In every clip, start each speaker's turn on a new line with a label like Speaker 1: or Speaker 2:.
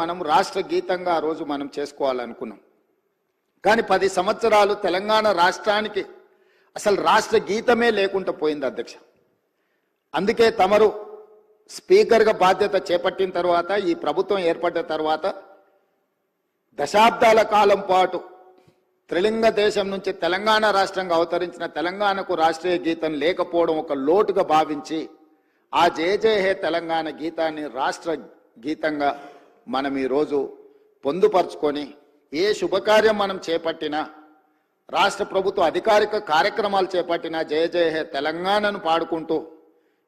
Speaker 1: మనం రాష్ట్ర గీతంగా ఆ రోజు మనం చేసుకోవాలనుకున్నాం. కానీ 10 సంవత్సరాలు తెలంగాణ రాష్ట్రానికి అసలు రాష్ట్ర గీతమే లేకుండా పోయింది అధ్యక్ష. అందుకే తమరు స్పీకర్గా బాధ్యత చేపట్టిన తర్వాత, ఈ ప్రభుత్వం ఏర్పడిన తర్వాత దశాబ్దాల కాలం పాటు త్రిలింగ దేశం నుంచి తెలంగాణ రాష్ట్రంగా అవతరించిన తెలంగాణకు రాష్ట్రీయ గీతం లేకపోవడం ఒక లోటుగా భావించి ఆ జయ జయ హే తెలంగాణ గీతాన్ని రాష్ట్ర గీతంగా మనం ఈరోజు పొందుపరుచుకొని ఏ శుభకార్యం మనం చేపట్టినా, రాష్ట్ర ప్రభుత్వ అధికారిక కార్యక్రమాలు చేపట్టినా జయ జయ హే తెలంగాణను పాడుకుంటూ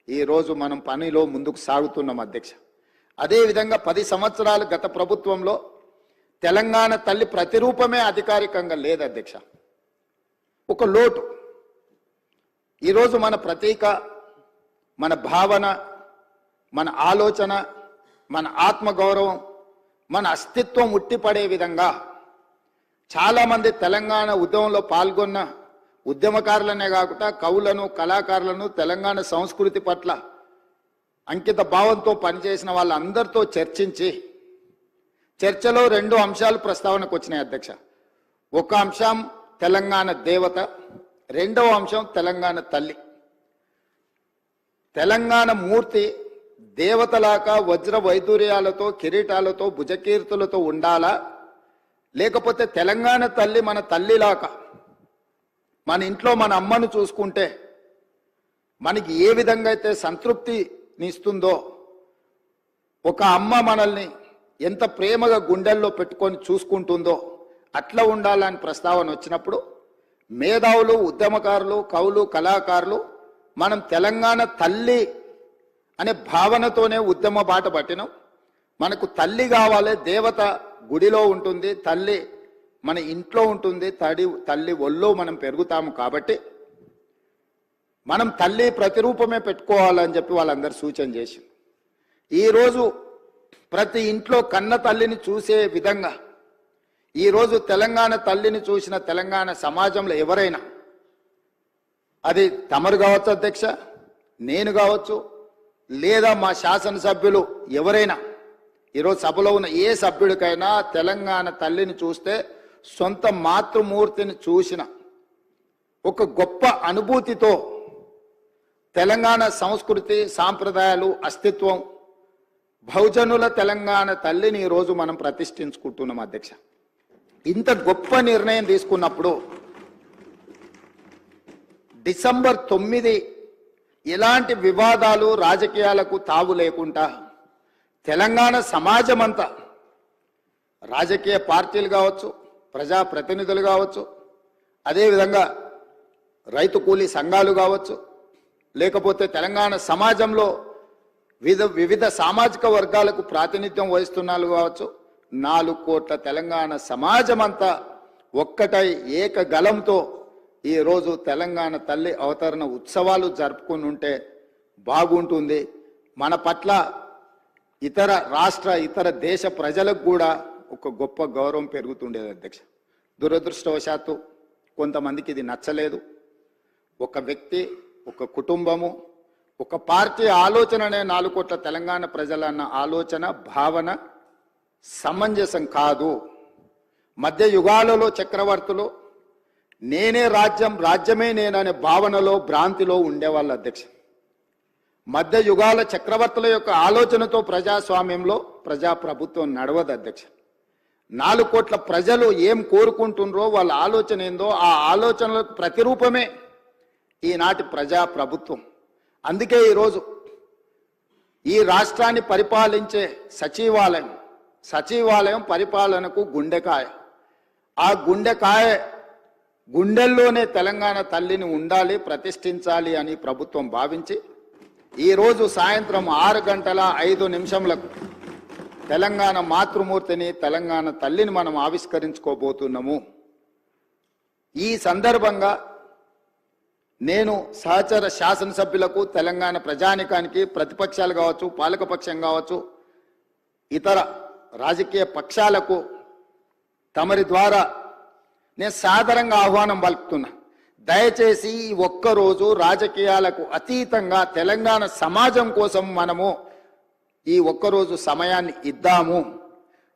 Speaker 1: ఈరోజు మనం పనిలో ముందుకు సాగుతున్నాం అధ్యక్ష. అదేవిధంగా 10 సంవత్సరాలు గత ప్రభుత్వంలో తెలంగాణ తల్లి ప్రతిరూపమే అధికారికంగా లేదు అధ్యక్ష. ఒక లోటు. ఈరోజు మన ప్రతీక, మన భావన, మన ఆలోచన, మన ఆత్మగౌరవం, మన అస్తిత్వం ఉట్టిపడే విధంగా చాలామంది తెలంగాణ ఉద్యమంలో పాల్గొన్న ఉద్యమకారులనే కాకుండా కవులను, కళాకారులను, తెలంగాణ సంస్కృతి పట్ల అంకిత భావంతో పనిచేసిన వాళ్ళందరితో చర్చించి చర్చలో 2 అంశాలు ప్రస్తావనకు వచ్చినాయి అధ్యక్ష. ఒక అంశం తెలంగాణ దేవత, రెండవ అంశం తెలంగాణ తల్లి. తెలంగాణ మూర్తి దేవతలాగా వజ్ర వైదూర్యాలతో, కిరీటాలతో, భుజకీర్తులతో ఉండాలా, లేకపోతే తెలంగాణ తల్లి మన తల్లిలాగా మన ఇంట్లో మన అమ్మను చూసుకుంటే మనకి ఏ విధంగా అయితే సంతృప్తినిస్తుందో, ఒక అమ్మ మనల్ని ఎంత ప్రేమగా గుండెల్లో పెట్టుకొని చూసుకుంటుందో అట్లా ఉండాలని ప్రస్తావన వచ్చినప్పుడు మేధావులు, ఉద్యమకారులు, కవులు, కళాకారులు మనం తెలంగాణ తల్లి అనే భావనతోనే ఉద్యమ బాట పట్టినాం. మనకు తల్లి కావాలి, దేవత గుడిలో ఉంటుంది, తల్లి మన ఇంట్లో ఉంటుంది, తల్లి ఒళ్ళో మనం పెరుగుతాము. కాబట్టి మనం తల్లి ప్రతిరూపమే పెట్టుకోవాలని చెప్పి వాళ్ళందరూ సూచన చేసి ఈరోజు ప్రతి ఇంట్లో కన్న తల్లిని చూసే విధంగా ఈరోజు తెలంగాణ తల్లిని చూసిన తెలంగాణ సమాజంలో ఎవరైనా, అది తమరు కావచ్చు అధ్యక్ష, నేను కావచ్చు, లేదా మా శాసనసభ్యులు ఎవరైనా, ఈరోజు సభలో ఉన్న ఏ సభ్యుడికైనా తెలంగాణ తల్లిని చూస్తే సొంత మాతృమూర్తిని చూసిన ఒక గొప్ప అనుభూతితో తెలంగాణ సంస్కృతి, సాంప్రదాయాలు, అస్తిత్వం, బహుజనుల తెలంగాణ తల్లిని ఈరోజు మనం ప్రతిష్ఠించుకుంటున్నాం అధ్యక్ష. ఇంత గొప్ప నిర్ణయం తీసుకున్నప్పుడు డిసెంబర్ 9 ఎలాంటి వివాదాలు, రాజకీయాలకు తావు లేకుండా తెలంగాణ సమాజం అంతా, రాజకీయ పార్టీలు కావచ్చు, ప్రజాప్రతినిధులు కావచ్చు, అదేవిధంగా రైతు కూలీ సంఘాలు కావచ్చు, లేకపోతే తెలంగాణ సమాజంలో వివిధ సామాజిక వర్గాలకు ప్రాతినిధ్యం వహిస్తున్నారు కావచ్చు, 4 కోట్ల తెలంగాణ సమాజం అంతా ఒక్కటై ఏకగలంతో ఈరోజు తెలంగాణ తల్లి అవతరణ ఉత్సవాలు జరుపుకుని ఉంటే బాగుంటుంది. మన పట్ల ఇతర రాష్ట్ర, ఇతర దేశ ప్రజలకు కూడా ఒక గొప్ప గౌరవం పెరుగుతుండేది అధ్యక్ష. దురదృష్టవశాత్తు కొంతమందికి ఇది నచ్చలేదు. ఒక వ్యక్తి, ఒక కుటుంబము, ఒక పార్టీ ఆలోచననే 4 కోట్ల తెలంగాణ ప్రజలన్న ఆలోచన, భావన సమంజసం కాదు. మధ్య యుగాలలో చక్రవర్తులు నేనే రాజ్యం, రాజ్యమే నేననే భావనలో, భ్రాంతిలో ఉండేవాళ్ళు అధ్యక్ష. మధ్య యుగాల చక్రవర్తుల యొక్క ఆలోచనతో ప్రజాస్వామ్యంలో ప్రజాప్రభుత్వం నడవదు అధ్యక్ష. 4 కోట్ల ప్రజలు ఏం కోరుకుంటుండ్రో, వాళ్ళ ఆలోచన ఏందో, ఆ ఆలోచనలకు ప్రతిరూపమే ఈనాటి ప్రజాప్రభుత్వం. అందుకే ఈరోజు ఈ రాష్ట్రాన్ని పరిపాలించే సచివాలయం పరిపాలనకు గుండెకాయ. ఆ గుండెల్లోనే తెలంగాణ తల్లిని ఉండాలి, ప్రతిష్ఠించాలి అని ప్రభుత్వం భావించి ఈరోజు సాయంత్రం 6:05 తెలంగాణ మాతృమూర్తిని, తెలంగాణ తల్లిని మనం ఆవిష్కరించుకోబోతున్నాము. ఈ సందర్భంగా నేను సహచర శాసనసభ్యులకు, తెలంగాణ ప్రజానికానికి, ప్రతిపక్షాలు కావచ్చు, పాలకపక్షం కావచ్చు, ఇతర రాజకీయ పక్షాలకు తమరి ద్వారా నేను సాదరంగా ఆహ్వానం పలుకుతున్నా. దయచేసి ఈ ఒక్కరోజు రాజకీయాలకు అతీతంగా తెలంగాణ సమాజం కోసం మనము ఈ ఒక్కరోజు సమయాన్ని ఇద్దాము.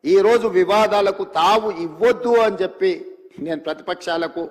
Speaker 1: ఈరోజు వివాదాలకు తావు ఇవ్వొద్దు అని చెప్పి నేను ప్రతిపక్షాలకు